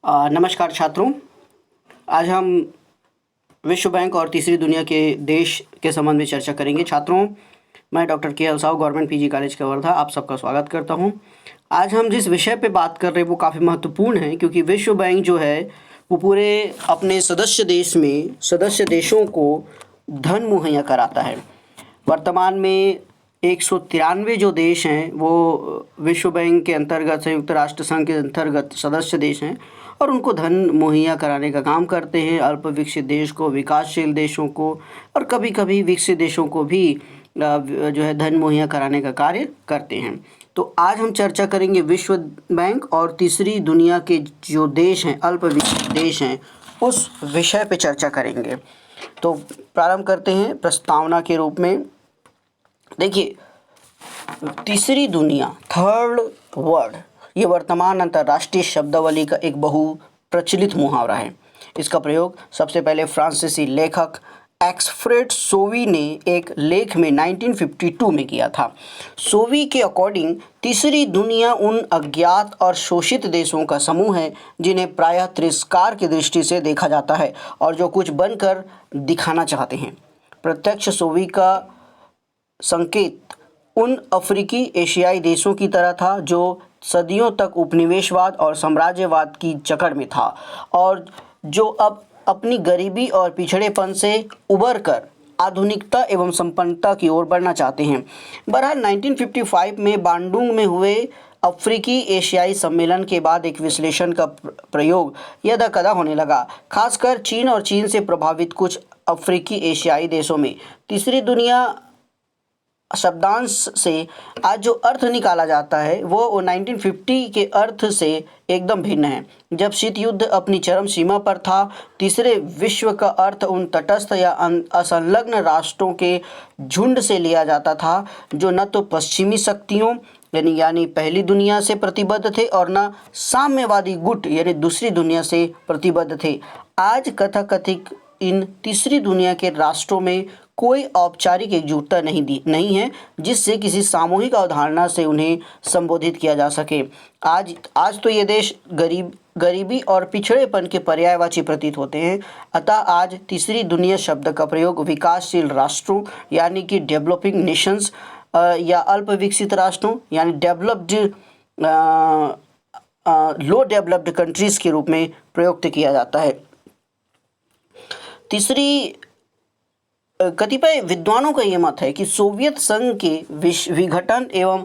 नमस्कार छात्रों। आज हम विश्व बैंक और तीसरी दुनिया के देश के संबंध में चर्चा करेंगे। छात्रों, मैं डॉक्टर के L Sahu government PG college का वर्धा आप सबका स्वागत करता हूं। आज हम जिस विषय पे बात कर रहे हैं वो काफ़ी महत्वपूर्ण है, क्योंकि विश्व बैंक जो है वो पूरे अपने सदस्य देशों को धन मुहैया कराता है। वर्तमान में 193 जो देश हैं वो विश्व बैंक के अंतर्गत, संयुक्त राष्ट्र संघ के अंतर्गत सदस्य देश हैं और उनको धन मुहैया कराने का काम करते हैं। अल्प विकसित देश को, विकासशील देशों को और कभी कभी विकसित देशों को भी जो है धन मुहैया कराने का कार्य करते हैं। तो आज हम चर्चा करेंगे विश्व बैंक और तीसरी दुनिया के जो देश हैं, अल्प विकसित देश हैं, उस विषय पे चर्चा करेंगे। तो प्रारंभ करते हैं प्रस्तावना के रूप में। देखिए, तीसरी दुनिया, थर्ड वर्ल्ड, ये वर्तमान अंतर्राष्ट्रीय शब्दावली का एक बहु प्रचलित मुहावरा है। इसका प्रयोग सबसे पहले फ्रांसीसी लेखक एक्सफ्रेड सोवी ने एक लेख में 1952 में किया था। सोवी के अकॉर्डिंग तीसरी दुनिया उन अज्ञात और शोषित देशों का समूह है जिन्हें प्रायः तिरस्कार की दृष्टि से देखा जाता है और जो कुछ बनकर दिखाना चाहते हैं। प्रत्यक्ष सोवी का संकेत उन अफ्रीकी एशियाई देशों की तरह था जो सदियों तक उपनिवेशवाद और साम्राज्यवाद की जकड़ में था और जो अब अपनी गरीबी और पिछड़ेपन से उबरकर आधुनिकता एवं संपन्नता की ओर बढ़ना चाहते हैं। बहरहाल 1955 में बांडुंग में हुए अफ्रीकी एशियाई सम्मेलन के बाद एक विश्लेषण का प्रयोग यदाकदा होने लगा, खासकर चीन और चीन से प्रभावित कुछ अफ्रीकी एशियाई देशों में। तीसरी दुनिया शब्दांश से आज जो अर्थ निकाला जाता है वो 1950 के अर्थ से एकदम भिन्न है। जब शीत युद्ध अपनी चरम सीमा पर था, तीसरे विश्व का अर्थ उन तटस्थ या असंलग्न राष्ट्रों के झुंड से लिया जाता था जो न तो पश्चिमी शक्तियों यानी पहली दुनिया से प्रतिबद्ध थे और न साम्यवादी गुट यानी दूसरी दुनिया से प्रतिबद्ध थे। आज कथाकथित इन तीसरी दुनिया के राष्ट्रों में कोई औपचारिक एकजुटता नहीं है जिससे किसी सामूहिक अवधारणा से उन्हें संबोधित किया जा सके। आज तो ये देश गरीबी और पिछड़ेपन के पर्यायवाची प्रतीत होते हैं। अतः आज तीसरी दुनिया शब्द का प्रयोग विकासशील राष्ट्रों यानी कि डेवलपिंग नेशंस या अल्प विकसित राष्ट्रों यानी लो डेवलप्ड कंट्रीज के रूप में प्रयुक्त किया जाता है। तीसरी, कतिपय विद्वानों का ये मत है कि सोवियत संघ के विघटन एवं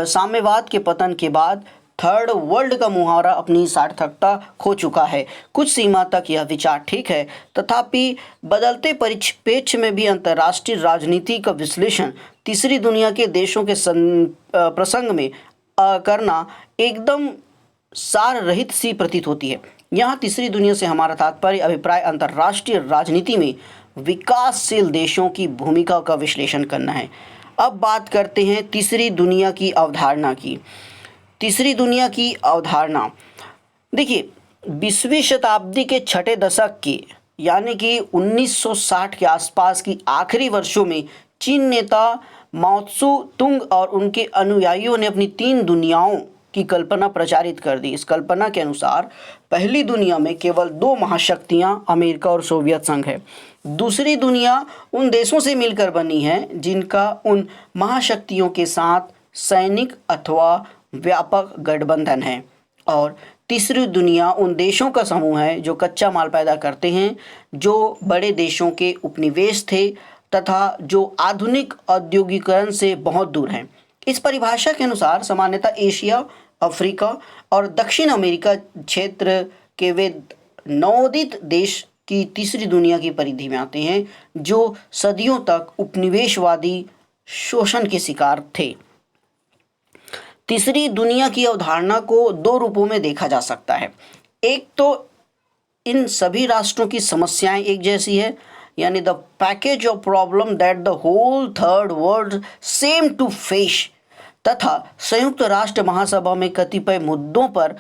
साम्यवाद के पतन के बाद थर्ड वर्ल्ड का मुहावरा अपनी सार्थकता खो चुका है। कुछ सीमा तक यह विचार ठीक है, तथापि बदलते परिप्रेक्ष्य में भी अंतर्राष्ट्रीय राजनीति का विश्लेषण तीसरी दुनिया के देशों के प्रसंग में करना एकदम सार रहित सी प्रतीत होती है। यहाँ तीसरी दुनिया से हमारा तात्पर्य अभिप्राय अंतर्राष्ट्रीय राजनीति में विकासशील देशों की भूमिका का विश्लेषण करना है। अब बात करते हैं तीसरी दुनिया की अवधारणा की। तीसरी दुनिया की अवधारणा, देखिए, 20वीं शताब्दी के छठे दशक की यानी कि 1960 के आसपास की आखिरी वर्षों में चीन नेता माओ त्सू तुंग और उनके अनुयायियों ने अपनी तीन दुनियाओं की कल्पना प्रचारित कर दी। इस कल्पना के अनुसार पहली दुनिया में केवल दो महाशक्तियां अमेरिका और सोवियत संघ है। दूसरी दुनिया उन देशों से मिलकर बनी है जिनका उन महाशक्तियों के साथ सैनिक अथवा व्यापक गठबंधन है। और तीसरी दुनिया उन देशों का समूह है जो कच्चा माल पैदा करते हैं, जो बड़े देशों के उपनिवेश थे तथा जो आधुनिक औद्योगिकरण से बहुत दूर हैं। इस परिभाषा के अनुसार सामान्यतः एशिया, अफ्रीका और दक्षिण अमेरिका क्षेत्र के वे नवोदित देश की तीसरी दुनिया की परिधि में आते हैं जो सदियों तक उपनिवेशवादी शोषण के शिकार थे। तीसरी दुनिया की अवधारणा को दो रूपों में देखा जा सकता है। एक तो इन सभी राष्ट्रों की समस्याएं एक जैसी है, यानी the package of problem that the whole third world same to face, तथा संयुक्त राष्ट्र महासभा में कतिपय मुद्दों पर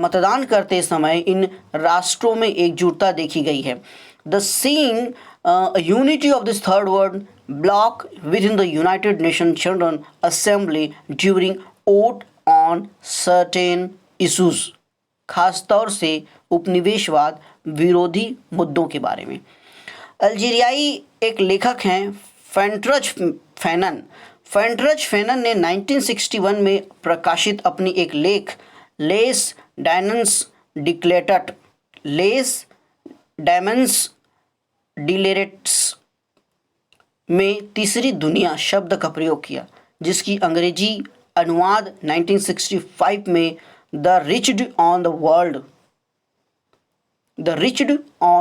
मतदान करते समय इन राष्ट्रों में एकजुटता देखी गई है। The seeing unity of this third world bloc within the United Nations General Assembly during vote on certain issues खासतौर से उपनिवेशवाद विरोधी मुद्दों के बारे में। अल्जीरियाई एक लेखक हैं फेंट्रज फैनन। फेंट्रज फैनन ने 1961 में प्रकाशित अपनी एक लेख लेस डायनेंस डिक्लेटट लेस डायमेंस डिलेरेट्स में तीसरी दुनिया शब्द का प्रयोग किया, जिसकी अंग्रेजी अनुवाद 1965 में the wretched on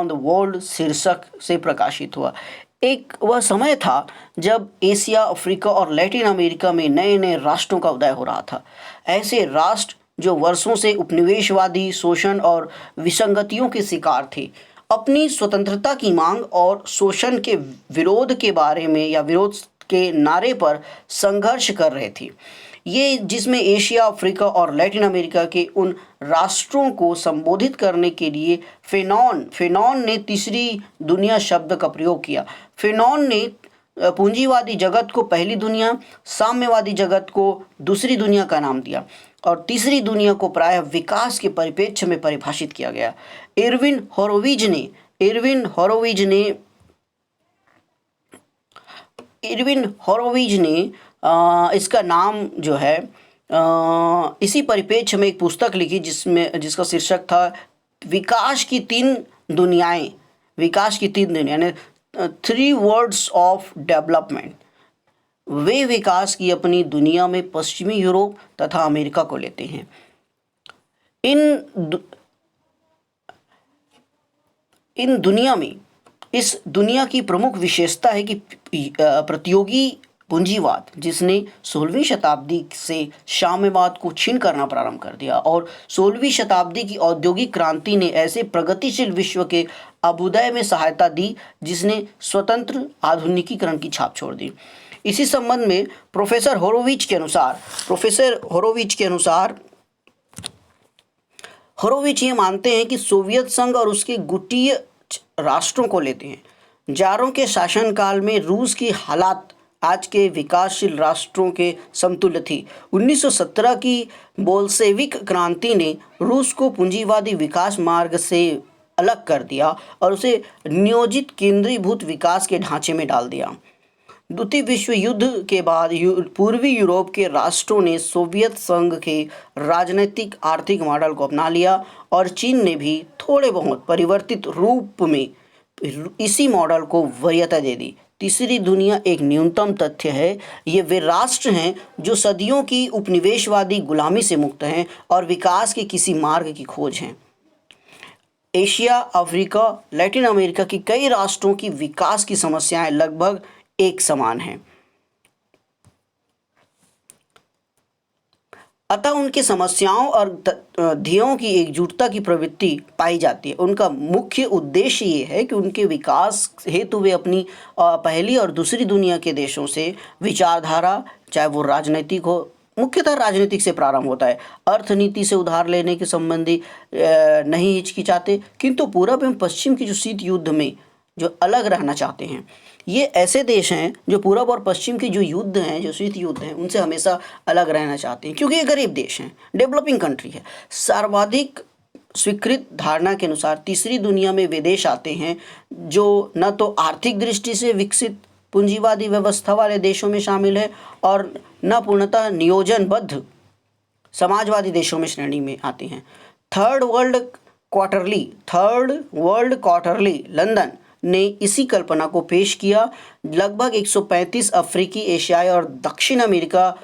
the world शीर्षक से प्रकाशित हुआ। एक वह समय था जब एशिया, अफ्रीका और लैटिन अमेरिका में नए नए राष्ट्रों का उदय हो रहा था। ऐसे राष्ट्र जो वर्षों से उपनिवेशवादी शोषण और विसंगतियों के शिकार थे, अपनी स्वतंत्रता की मांग और शोषण के विरोध के बारे में या विरोध के नारे पर संघर्ष कर रहे थे। ये जिसमें एशिया, अफ्रीका और लैटिन अमेरिका के उन राष्ट्रों को संबोधित करने के लिए फेनॉन ने तीसरी दुनिया शब्द का प्रयोग किया। फेनॉन ने पूंजीवादी जगत को पहली दुनिया, साम्यवादी जगत को दूसरी दुनिया का नाम दिया और तीसरी दुनिया को प्रायः विकास के परिप्रेक्ष्य में परिभाषित किया गया। इरविन होरोविज ने इसका नाम जो है इसी परिप्रेक्ष्य में एक पुस्तक लिखी जिसका शीर्षक था विकास की तीन दुनियाएं यानी 3 वर्ल्ड्स ऑफ डेवलपमेंट। वे विकास की अपनी दुनिया में पश्चिमी यूरोप तथा अमेरिका को लेते हैं। इस दुनिया की प्रमुख विशेषता है कि प्रतियोगी पूंजीवाद, जिसने 16वीं शताब्दी से साम्यवाद को छीन करना प्रारंभ कर दिया, और 16वीं शताब्दी की औद्योगिक क्रांति ने ऐसे प्रगतिशील विश्व के अभ्युदय में सहायता दी जिसने स्वतंत्र आधुनिकीकरण की छाप छोड़ दी। इसी संबंध में प्रोफेसर होरोविच के अनुसार होरोविच ये मानते हैं कि सोवियत संघ और उसके गुटीय राष्ट्रों को लेते हैं। जारों के शासनकाल में रूस की हालात आज के विकासशील राष्ट्रों के समतुल्य थी। 1917 की बोल्शेविक क्रांति ने रूस को पूंजीवादी विकास मार्ग से अलग कर दिया और उसे नियोजित केंद्रीभूत विकास के ढांचे में डाल दिया। द्वितीय विश्व युद्ध के बाद पूर्वी यूरोप के राष्ट्रों ने सोवियत संघ के राजनीतिक आर्थिक मॉडल को अपना लिया और चीन ने भी थोड़े बहुत परिवर्तित रूप में इसी मॉडल को वरीयता दे दी। तीसरी दुनिया एक न्यूनतम तथ्य है। ये वे राष्ट्र हैं जो सदियों की उपनिवेशवादी गुलामी से मुक्त हैं और विकास के किसी मार्ग की खोज हैं। एशिया, अफ्रीका, लैटिन अमेरिका की कई राष्ट्रों की विकास की समस्याएं लगभग एक समान हैं, अतः उनकी समस्याओं और ध्येयों की एकजुटता की प्रवृत्ति पाई जाती है। उनका मुख्य उद्देश्य ये है कि उनके विकास हेतु वे अपनी पहली और दूसरी दुनिया के देशों से विचारधारा, चाहे वो राजनीतिक हो, मुख्यतः राजनीतिक से प्रारंभ होता है, अर्थनीति से उधार लेने के संबंधी नहीं हिचकिचाते, किंतु पूर्व एवं पश्चिम की जो शीत युद्ध में जो अलग रहना चाहते हैं। ये ऐसे देश हैं जो पूर्व और पश्चिम के जो युद्ध हैं, जो शीत युद्ध हैं, उनसे हमेशा अलग रहना चाहते हैं, क्योंकि ये गरीब देश हैं, डेवलपिंग कंट्री है। सर्वाधिक स्वीकृत धारणा के अनुसार तीसरी दुनिया में वे देश आते हैं जो न तो आर्थिक दृष्टि से विकसित पूंजीवादी व्यवस्था वाले देशों में शामिल है और न पूर्णतः नियोजनबद्ध समाजवादी देशों में श्रेणी में आते हैं। थर्ड वर्ल्ड क्वार्टरली लंदन ने इसी कल्पना को पेश किया। लगभग 135 अफ्रीकी, एशियाई और दक्षिण अमेरिका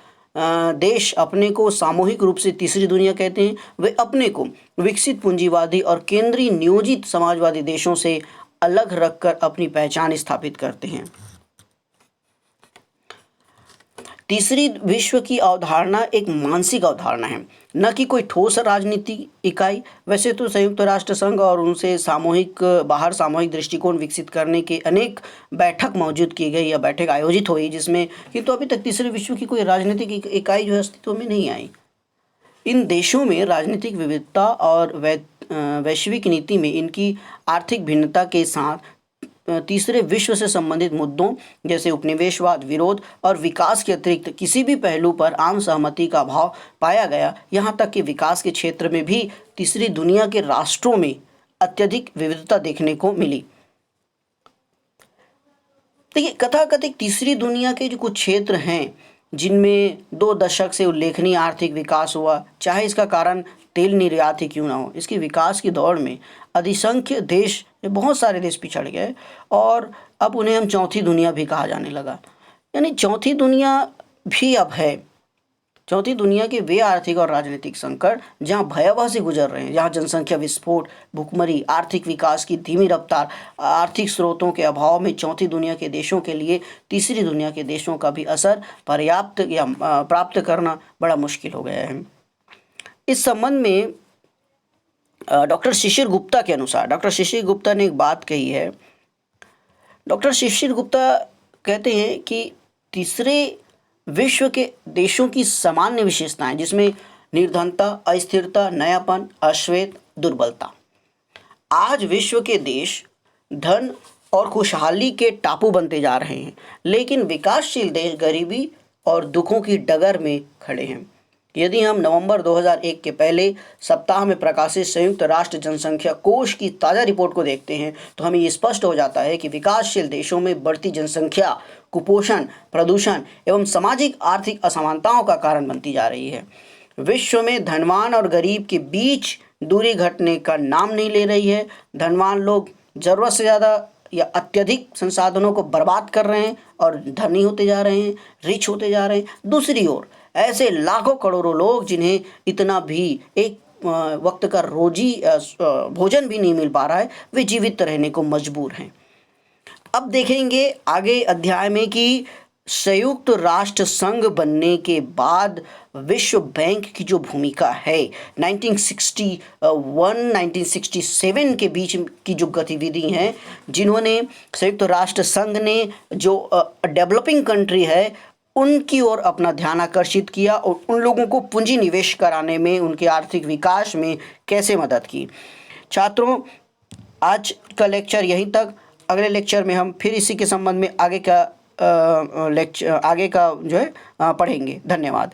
देश अपने को सामूहिक रूप से तीसरी दुनिया कहते हैं। वे अपने को विकसित पूंजीवादी और केंद्रीय नियोजित समाजवादी देशों से अलग रखकर अपनी पहचान स्थापित करते हैं। तीसरी विश्व की अवधारणा एक मानसिक अवधारणा है, न कि कोई ठोस राजनीतिक इकाई। वैसे तो संयुक्त राष्ट्र संघ और उनसे सामूहिक दृष्टिकोण विकसित करने के अनेक बैठक मौजूद की गई या बैठक आयोजित हुई, जिसमें किंतु अभी तक तीसरे विश्व की कोई राजनीतिक इकाई जो है अस्तित्व में नहीं आई। इन देशों में राजनीतिक विविधता और वैश्विक नीति में इनकी आर्थिक भिन्नता के साथ तीसरे विश्व से संबंधित मुद्दों जैसे उपनिवेशवाद, विरोध और विकास के अतिरिक्त किसी भी पहलू पर आम सहमति का अभाव पाया गया। यहाँ तक कि विकास के क्षेत्र में भी तीसरी दुनिया के राष्ट्रों में अत्यधिक विविधता देखने को मिली। देखिए, कथाकथित तीसरी दुनिया के जो कुछ क्षेत्र हैं जिनमें 2 दशक से उल्लेखनीय आर्थिक विकास हुआ, चाहे इसका कारण तेल निर्यात ही क्यों ना हो, इसके विकास की दौड़ में अधिसंख्य देश, बहुत सारे देश पिछड़ गए और अब उन्हें हम चौथी दुनिया भी कहा जाने लगा। यानी चौथी दुनिया भी अब है। चौथी दुनिया के वे आर्थिक और राजनीतिक संकट जहां भयावह से गुजर रहे हैं, जहां जनसंख्या विस्फोट, भुखमरी, आर्थिक विकास की धीमी रफ्तार, आर्थिक स्रोतों के अभाव में चौथी दुनिया के देशों के लिए तीसरी दुनिया के देशों का भी असर पर्याप्त या प्राप्त करना बड़ा मुश्किल हो गया है। इस संबंध में डॉक्टर शिशिर गुप्ता के अनुसार, डॉक्टर शिशिर गुप्ता ने एक बात कही है। डॉक्टर शिशिर गुप्ता कहते हैं कि तीसरे विश्व के देशों की सामान्य विशेषताएं, जिसमें निर्धनता, अस्थिरता, नयापन, अश्वेत, दुर्बलता। आज विश्व के देश धन और खुशहाली के टापू बनते जा रहे हैं, लेकिन विकासशील देश गरीबी और दुखों की डगर में खड़े हैं। यदि हम नवंबर 2001 के पहले सप्ताह में प्रकाशित संयुक्त राष्ट्र जनसंख्या कोष की ताज़ा रिपोर्ट को देखते हैं तो हमें ये स्पष्ट हो जाता है कि विकासशील देशों में बढ़ती जनसंख्या कुपोषण, प्रदूषण एवं सामाजिक आर्थिक असमानताओं का कारण बनती जा रही है। विश्व में धनवान और गरीब के बीच दूरी घटने का नाम नहीं ले रही है। धनवान लोग ज़रूरत से ज़्यादा या अत्यधिक संसाधनों को बर्बाद कर रहे हैं और धनी होते जा रहे हैं, रिच होते जा रहे हैं। दूसरी ओर ऐसे लाखों करोड़ों लोग जिन्हें इतना भी एक वक्त का भोजन भी नहीं मिल पा रहा है, वे जीवित रहने को मजबूर हैं। अब देखेंगे आगे अध्याय में कि संयुक्त राष्ट्र संघ बनने के बाद विश्व बैंक की जो भूमिका है 1961-1967 के बीच की जो गतिविधि हैं, जिन्होंने संयुक्त राष्ट्र संघ ने जो डेवलपिंग कंट्री है उनकी ओर अपना ध्यान आकर्षित किया और उन लोगों को पूंजी निवेश कराने में, उनके आर्थिक विकास में कैसे मदद की। छात्रों, आज का लेक्चर यहीं तक। अगले लेक्चर में हम फिर इसी के संबंध में आगे का जो है पढ़ेंगे। धन्यवाद।